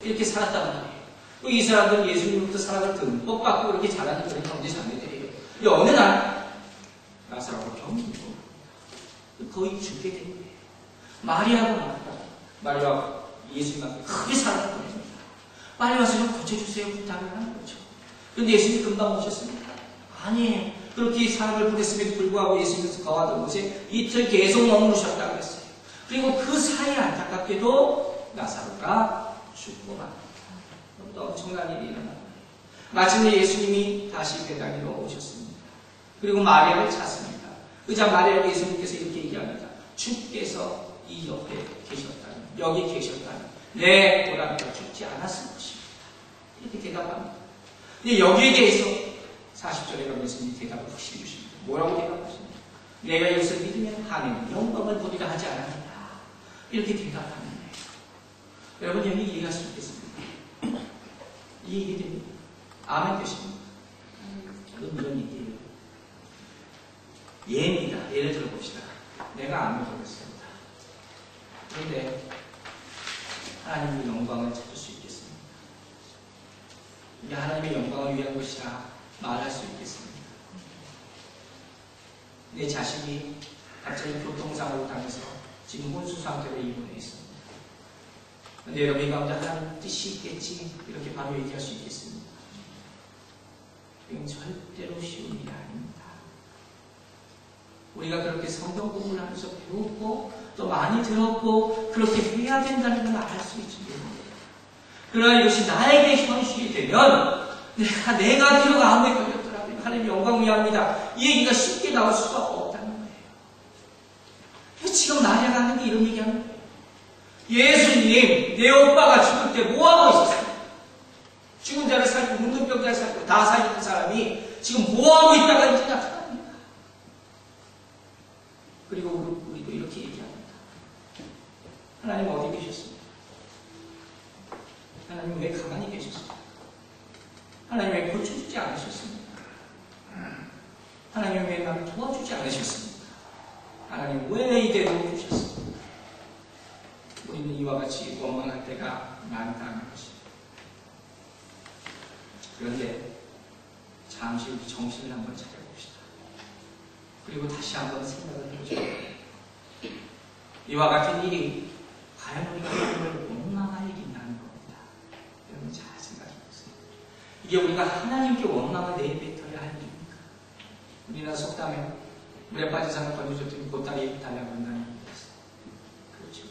이렇게 살았단 말이에요. 이 사람들은 예수님부터 사랑을 듬뿍 받고 그렇게 자라는 그런 형제 자매들이에요. 어느 날 나사로가 병이 들고 거의 죽게 된 거예요. 마리아가 마리아가 예수님한테 크게 사랑을 보냅니다. 빨리 와서 좀 고쳐주세요 부탁을 하는 거죠. 그런데 예수님이 금방 오셨습니다. 아니에요. 그렇게 사랑을 보냈음에도 불구하고 예수님께서 거하던 곳에 이틀 계속 머무르셨다고 했어요. 그리고 그 사이에 안타깝게도 나사로가 죽고 맙니다. 엄청난 일이 일어납니다. 마침내 예수님이 다시 베다니로 오셨습니다. 그리고 마리아를 찾습니다. 그자 마리아에게 예수님께서 이렇게 얘기합니다. 주께서 이 옆에 계셨다면, 여기 계셨다면 내 보라니가 죽지 않았을 것입니다. 이렇게 대답합니다. 근데 여기에 대해서 40절에 가면 예수님이 대답을 확실히 주십니다. 뭐라고 대답하십니까? 내가 이것을 믿으면 하나님 영광을 보리라 하지 않았느냐. 이렇게 대답하는 거예요. 여러분 여기 이해할 수 있겠습니까? 이해됩니다. 아멘 되십니까? 그건 이런 얘기예요. 예입니다. 예를 들어봅시다. 내가 아멘 되겠습니다. 그런데 하나님의 영광을 찾을 수 있겠습니다. 이게 하나님의 영광을 위한 것이라 말할 수 있겠습니다. 내 자식이 갑자기 교통사고를 당해서 지금 혼수 상태로 입원해 있습니다. 그런데 여러분이 가운데 하나님 뜻이 있겠지 이렇게 바로 얘기할 수 있겠습니다. 이건 절대로 쉬운 일이 아닙니다. 우리가 그렇게 성경 공부를 하면서 배우고 또 많이 들었고 그렇게 해야 된다는 걸 알 수 있지. 그러나 이것이 나에게 현실이 되면 내가 들어가 암에 걸렸더라도 하나님 영광 위합니다. 이 얘기가 쉽게 나올 수가 없다는 거예요. 지금 마리아가 하는 게 이런 얘기하는 거예요. 예수님, 내 오빠가 죽을 때 뭐하고 있었어요? 죽은 자를 살리고 문둥병자를 살리고 다 살리는 사람이 지금 뭐하고 있다가 이제 나타납니다. 그리고 우리도 이렇게 얘기합니다. 하나님 어디 계셨습니까? 하나님 왜 가만히 계셨습니까? 하나님 왜 고쳐주지 않으셨습니까? 하나님 왜 나를 도와주지 않으셨습니까? 하나님 왜 이대로 주셨습니까? 우리는 이와 같이 원망할 때가 많다는 것입니다. 그런데 잠시 우리 정신을 한번 차려봅시다. 그리고 다시 한번 생각을 해보죠. 이와 같은 일이 과연 우리가 하나님을 원망할 일이 있나는 겁니다. 여러분 잘 생각해보세요. 이게 우리가 하나님께 원망을 내뱉어야 할 일입니까? 우리나라 속담에 물에 빠진 상을 건져줬더니 보따리에 달라고 한다는 얘기였어요. 그렇죠?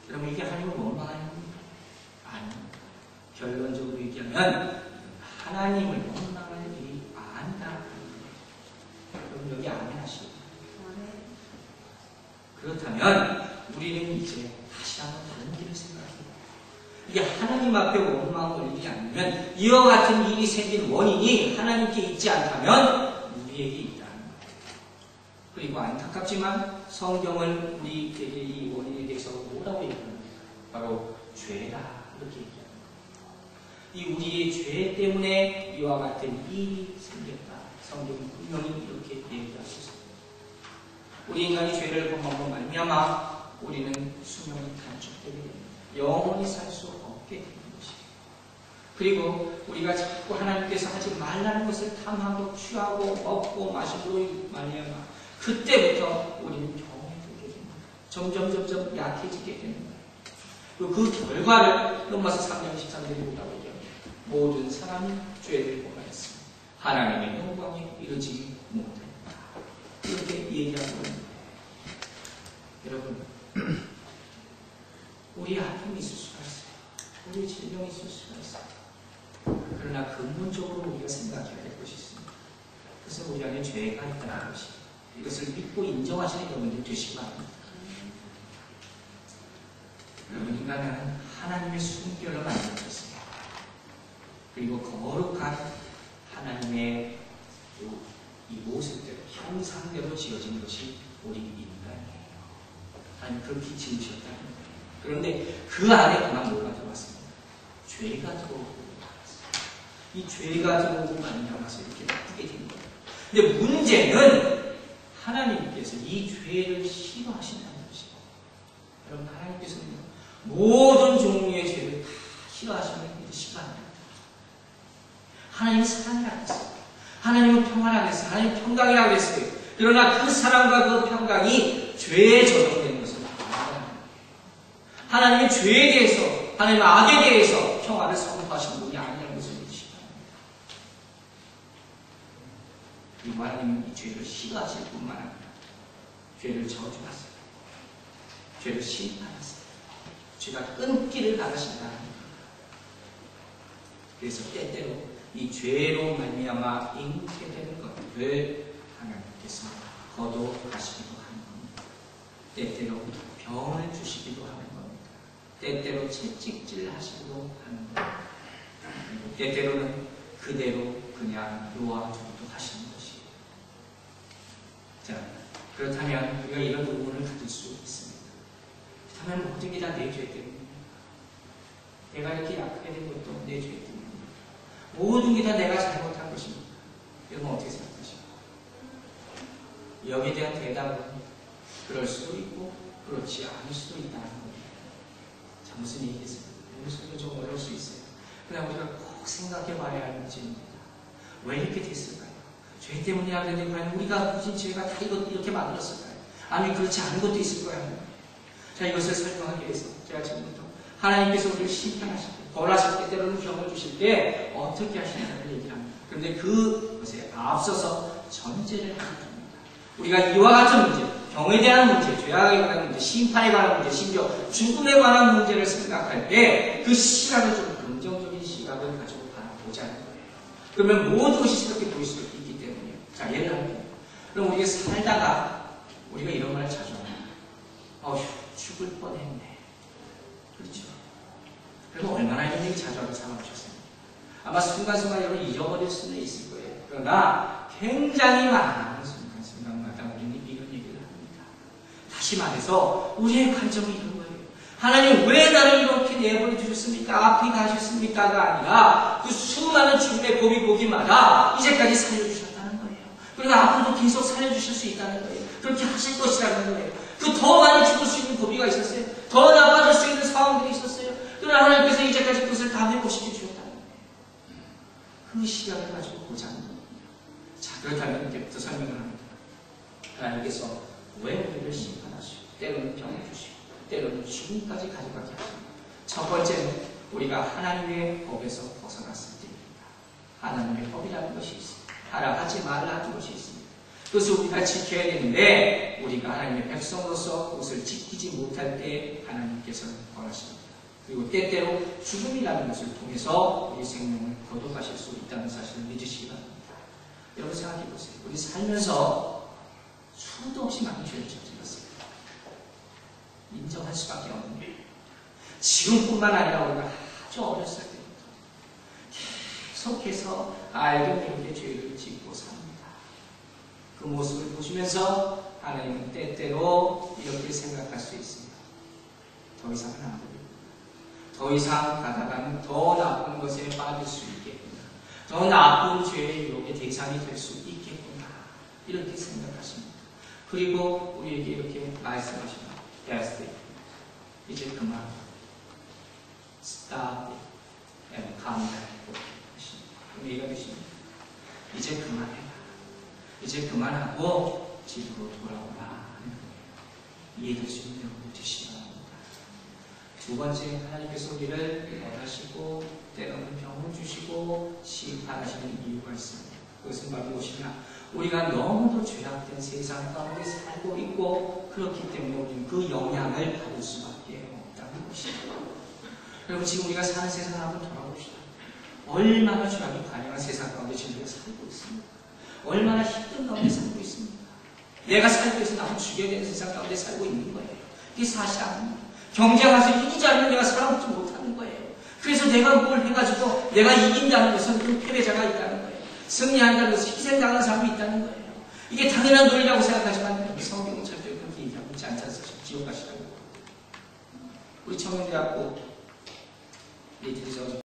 여러분 이게 하나님을 원망하는 겁니까? 아닙니다. 결론적으로 얘기하면 하나님을 원망할 일이 아니다. 여러분 여기 아멘 하시죠. 그렇다면 우리는 이제 다시 한번 다른 길을 생각해요. 이게 하나님 앞에 원망할 일이 아니면 이와 같은 일이 생긴 원인이 하나님께 있지 않다면 우리에게 있다는 거예요. 그리고 안타깝지만 성경은 우리에게 이 원인에 대해서 뭐라고 얘기합니까? 바로 죄다 이렇게 얘기합니다. 이 우리의 죄 때문에 이와 같은 일이 생겼다. 성경은 분명히 이렇게 얘기할 수 있습니다. 우리 인간이 죄를 범함으로 말미암아 우리는 수명이 단축되게 됩니다. 영원히 살 수 없게 되는 것이에요. 그리고 우리가 자꾸 하나님께서 하지 말라는 것을 탐하고 취하고 먹고 마심으로 말미암아 그때부터 우리는 병이 들게 됩니다. 점점 약해지게 되는 거예요. 그리고 그 결과를 로마서 3장 13절에 보라고 얘기합니다. 모든 사람이 죄를 범하였습니다. 하나님의 영광에 이르지 못합니다. 이렇게 얘기하는 거예요. 여러분, 우리 아픔이 있을 수가 있어요. 우리 질병이 있을 수가 있어요. 그러나 근본적으로 우리가 생각해야 될 것이 있습니다. 그래서 우리 안에 죄가 있다는 것이 이것을 믿고 인정하시는 여러분들 되시기 바랍니다. 여러분, 인간은 하나님의 순결로 만들어졌습니다. 그리고 거룩한 하나님의 이 모습대로, 형상대로 지어진 것이 우리 인간이에요. 하나님 그렇게 지으셨다는 거예요. 그런데 그 안에 그만 뭐가 들어왔습니다. 죄가 들어오고 이 죄가 들어오고 말미암아서 이렇게 나쁘게 된 거예요. 근데 문제는 하나님께서 이 죄를 싫어하신다는 것이에요. 여러분, 하나님께서는 모든 종류의 죄를 다 싫어하시면 믿으시기 바랍니다. 하나님은 사랑이라고 했어요. 하나님은 평화라고 했어요. 하나님은 평강이라고 했어요. 그러나 그 사랑과 그 평강이 죄에 적용되는 것을 알아야 합니다. 하나님은 죄에 대해서, 하나님은 악에 대해서 평화를 선포하시는 분이 아니라는 것을 믿으시기 바랍니다. 그리고 하나님은 이 죄를 싫어하실 뿐만 아니라 죄를 저주하세요. 죄를 심판하세요. 죄가 끊기를 바라신다는 겁니다. 그래서 때때로 이 죄로 말미암아 잉태되는 것들을 하나님께서 거둬가시기도 하는 겁니다. 때때로 병을 주시기도 하는 겁니다. 때때로 채찍질 하시기도 하는 겁니다. 그리고 때때로는 그대로 그냥 놓아주기도 하시는 것이에요. 자, 그렇다면 우리가 이런 의문을 가질 수 있습니다. 그렇다면 모든 게 다 내 죄 때문입니다. 내가 이렇게 약하게 된 것도 내 죄 때문입니다. 모든 게 다 내가 잘못한 것입니다. 여러분 어떻게 생각하십니까? 여기에 대한 대답은 그럴 수도 있고 그렇지 않을 수도 있다는 겁니다. 자, 무슨 얘기겠어요? 무슨 좀 어려울 수 있어요. 그냥 우리가 꼭 생각해 봐야 할 문제입니다. 왜 이렇게 됐을까요? 죄 때문이라 그랬는데 과연 우리가 굳이 죄가 다 이렇게 만들었을까요? 아니면 그렇지 않은 것도 있을 거예요. 자, 이것을 설명하기 위해서 제가 지금부터 하나님께서 우리를 심판하실 때, 벌하실 때, 때로는 병을 주실 때 어떻게 하시냐를 얘기를 합니다. 그런데 그것에 앞서서 전제를 하십니다. 우리가 이와 같은 문제, 병에 대한 문제, 죄악에 관한 문제, 심판에 관한 문제, 심지어 죽음에 관한 문제를 생각할 때 그 시각을 좀 긍정적인 시각을 가지고 바라보자는 거예요. 그러면 모든 것이 새롭게 보일 수 있기 때문이에요. 자, 예를 들면 그럼 우리가 살다가 우리가 이런 말을 자주 합니다. 어휴, 죽을 뻔했네. 그렇죠? 그러면 얼마나 이런 얘기 자주 하고 살아오셨어요? 아마 순간순간 여러분 잊어버릴 수는 있을 거예요. 그러나 굉장히 많은 순간순간마다 우리는 이런 얘기를 합니다. 다시 말해서 우리의 관점이 이런 거예요. 하나님 왜 나를 이렇게 내버려 주셨습니까? 앞이 가셨습니까가 아니라 그 수많은 죽음의 고비고비마다 이제까지 살려주셨다는 거예요. 그리고 앞으로도 계속 살려주실 수 있다는 거예요. 그렇게 하실 것이라는 거예요. 그 더 많이 죽을 수 있는 고비가 있었어요. 더 나빠질 수 있는 상황들이 있었어요. 그러나 하나님께서 이제까지 그것을 다 회복시켜 주셨다는 거예요. 그 시간을 가지고 보자는 겁니다. 자, 그렇다면 이제부터 설명을 합니다. 하나님께서 왜 우리를 심판하시고 때로는 병을 주시고 때로는 죽음까지 가져가게 하십니다. 첫 번째는 우리가 하나님의 법에서 벗어났을 때입니다. 하나님의 법이라는 것이 있습니다. 하지 말라는 것이 있습니다. 그것을 우리가 지켜야 되는데 우리가 하나님의 백성으로서 그것을 지키지 못할 때 하나님께서는 벌하십니다. 그리고 때때로 죽음이라는 것을 통해서 우리 생명을 거둬가실 수 있다는 사실을 믿으시기 바랍니다. 여러분 생각해 보세요. 우리 살면서 수도 없이 많은 죄를 저질렀어요. 인정할 수밖에 없는 거예요. 지금뿐만 아니라 우리가 아주 어렸을 때부터 계속해서 알게 모르게 죄를 짓고 삽니다. 그 모습을 보시면서 하나님은 때때로 이렇게 생각할 수 있습니다. 더 이상은 안 됩니다. 더 이상 가다가는 더 나쁜 것에 빠질 수 있겠구나. 더 나쁜 죄의 유혹의 대상이 될 수 있겠구나. 이렇게 생각하십니다. 그리고 우리에게 이렇게 말씀하십니다. That's it. 이제 그만. Stop it. And come back. 그럼 얘기가 되십니다. 이제 그만해라. 이제 그만하고 집으로 돌아오라 하는 거예요. 이해될 수 있는 여러분 되시기 바랍니다. 두 번째, 하나님께서 우리를 원하시고 때로는 병을 주시고 심판하시는 이유가 있습니다. 그것은 바로 무엇이냐? 우리가 너무도 죄악된 세상 가운데 살고 있고 그렇기 때문에 우리는 그 영향을 받을 수밖에 없다는 것입니다. 여러분 지금 우리가 사는 세상을 한번 돌아봅시다. 얼마나 죄악이 관영한 세상 가운데 지금 우리가 살고 있습니다. 얼마나 힘든 가운데 살고 있습니다. 내가 살기 위해서 나를 죽여야 되는 세상 가운데 살고 있는 거예요. 이게 사실 아닙니다. 경쟁하면서 이기지 않으면 내가 살아먹지 못하는 거예요. 그래서 내가 뭘 해가지고 내가 이긴다는 것은 그 패배자가 있다는 거예요. 승리한다는 것은 희생당하는 사람이 있다는 거예요. 이게 당연한 논리라고 생각하지만 성경은 절대 그렇게 얘기하고 있지 않지 않습니까? 지옥 가시라고. 우리 청년대학교 얘기들이